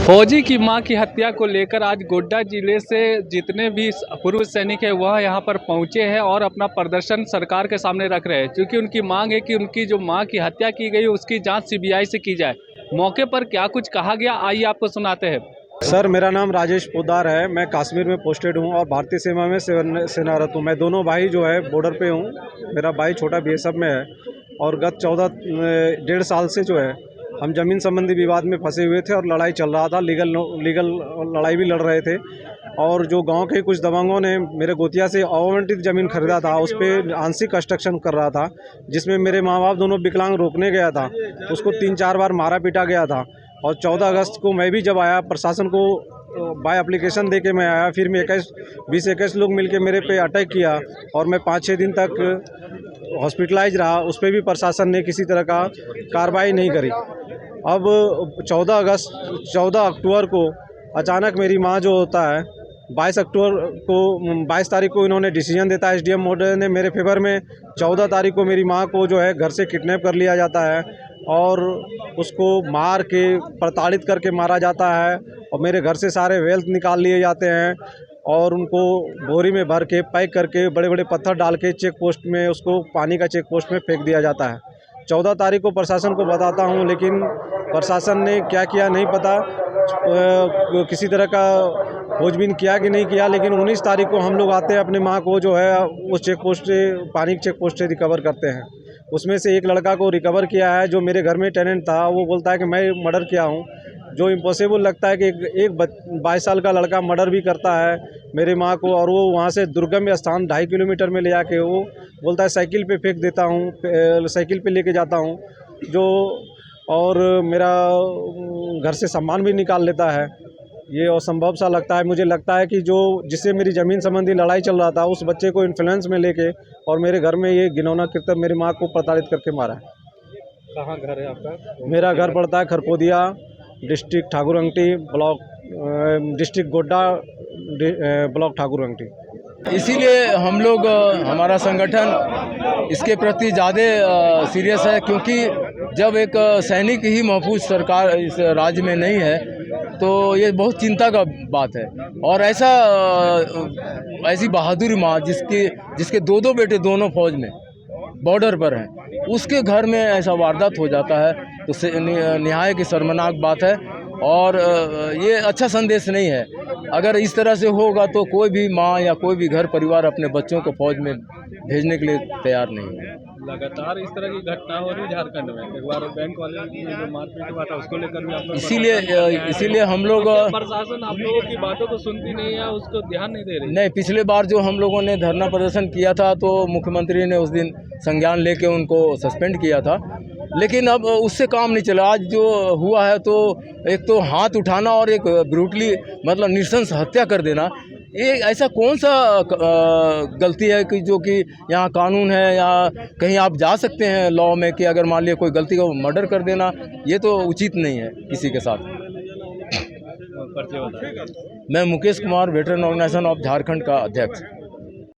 फौजी की मां की हत्या को लेकर आज गोड्डा जिले से जितने भी पूर्व सैनिक हैं वह यहां पर पहुंचे हैं और अपना प्रदर्शन सरकार के सामने रख रहे हैं, क्योंकि उनकी मांग है कि उनकी जो मां की हत्या की गई उसकी जांच सीबीआई से की जाए। मौके पर क्या कुछ कहा गया, आइए आपको सुनाते हैं। सर, मेरा नाम राजेश पोद्दार है। मैं कश्मीर में पोस्टेड हूँ और भारतीय सेना में सेनारत हूँ। मैं दोनों भाई जो है बॉर्डर पे हूँ। मेरा भाई छोटा बीएसएफ में है और गत 14 डेढ़ साल से जो है हम ज़मीन संबंधी विवाद में फंसे हुए थे और लड़ाई चल रहा था। लीगल लड़ाई भी लड़ रहे थे और जो गांव के कुछ दबंगों ने मेरे गोतिया से आवंटित ज़मीन खरीदा था, उस पर आंशिक कंस्ट्रक्शन कर रहा था, जिसमें मेरे माँ बाप दोनों विकलांग रोकने गया था। उसको 3-4 बार मारा पीटा गया था और 14 अगस्त को मैं भी जब आया, प्रशासन को बाय एप्लीकेशन दे के मैं आया, फिर मैं 20-21 लोग मिलके मेरे पे अटैक किया और मैं 5-6 दिन तक हॉस्पिटलाइज रहा। उस पर भी प्रशासन ने किसी तरह का कार्रवाई नहीं करी। अब 14 अक्टूबर को अचानक मेरी माँ जो होता है 22 तारीख को इन्होंने डिसीजन देता है एसडीएम महोदय ने मेरे फेवर में। 14 तारीख को मेरी माँ को जो है घर से किडनैप कर लिया जाता है और उसको मार के प्रताड़ित करके मारा जाता है और मेरे घर से सारे वेल्थ निकाल लिए जाते हैं और उनको बोरी में भर के पैक करके बड़े बड़े पत्थर डाल के चेक पोस्ट में, उसको पानी का चेक पोस्ट में फेंक दिया जाता है। 14 तारीख को प्रशासन को बताता हूँ, लेकिन प्रशासन ने क्या किया नहीं पता, किसी तरह का खोजबीन किया कि नहीं किया। लेकिन 19 तारीख को हम लोग आते हैं, अपने माँ को जो है उस चेक पोस्ट से, पानी के चेक पोस्ट से रिकवर करते हैं। उसमें से एक लड़का को रिकवर किया है जो मेरे घर में टेनेंट था। वो बोलता है कि मैं मर्डर किया हूँ, जो इम्पॉसिबल लगता है कि एक 22 साल का लड़का मर्डर भी करता है मेरे माँ को। और वो वहाँ से दुर्गम स्थान 2.5 किलोमीटर में ले जाके वो बोलता है साइकिल पे फेंक देता हूँ, साइकिल पे लेके जाता हूँ जो, और मेरा घर से सामान भी निकाल लेता है। ये असंभव सा लगता है। मुझे लगता है कि जो जिससे मेरी ज़मीन संबंधी लड़ाई चल रहा था, उस बच्चे को इन्फ्लुएंस में लेके और मेरे घर में ये घिनौना कृत्य मेरी माँ को प्रताड़ित करके मारा है। कहाँ घर है आपका? मेरा घर पड़ता है Kharpodiya, district Thakurgangti, block district Godda, block Thakurgangti. इसीलिए हम लोग, हमारा संगठन इसके प्रति ज़्यादा सीरियस है, क्योंकि जब एक सैनिक ही महफूज सरकार इस राज्य में नहीं है तो ये बहुत चिंता का बात है। और ऐसी बहादुर माँ जिसके दो बेटे दोनों फौज में बॉर्डर पर हैं, उसके घर में ऐसा वारदात हो जाता है तो निहायत की शर्मनाक बात है और ये अच्छा संदेश नहीं है। अगर इस तरह से होगा तो कोई भी माँ या कोई भी घर परिवार अपने बच्चों को फौज में भेजने के लिए तैयार नहीं है। लगातार इस तरह की घटना हो रही झारखंड में। एक बार बैंक वाले में जो मारपीट हुआ था उसको लेकर भी आप लोग, इसीलिए हम लोग, प्रशासन आप लोगों की बातों को सुनती नहीं है, उसको ध्यान नहीं दे रही। नहीं, पिछले बार जो हम लोगों ने धरना प्रदर्शन किया था तो मुख्यमंत्री ने उस दिन संज्ञान लेके उनको सस्पेंड किया था, लेकिन अब उससे काम नहीं चला। आज जो हुआ है तो एक तो हाथ उठाना और एक ब्रूटली मतलब नृशंस हत्या कर देना, ये ऐसा कौन सा गलती है कि जो कि यहाँ कानून है या कहीं आप जा सकते हैं लॉ में कि अगर मान लिया कोई गलती को मर्डर कर देना, ये तो उचित नहीं है किसी के साथ। मैं Mukesh Kumar, veteran organisation of Jharkhand का अध्यक्ष।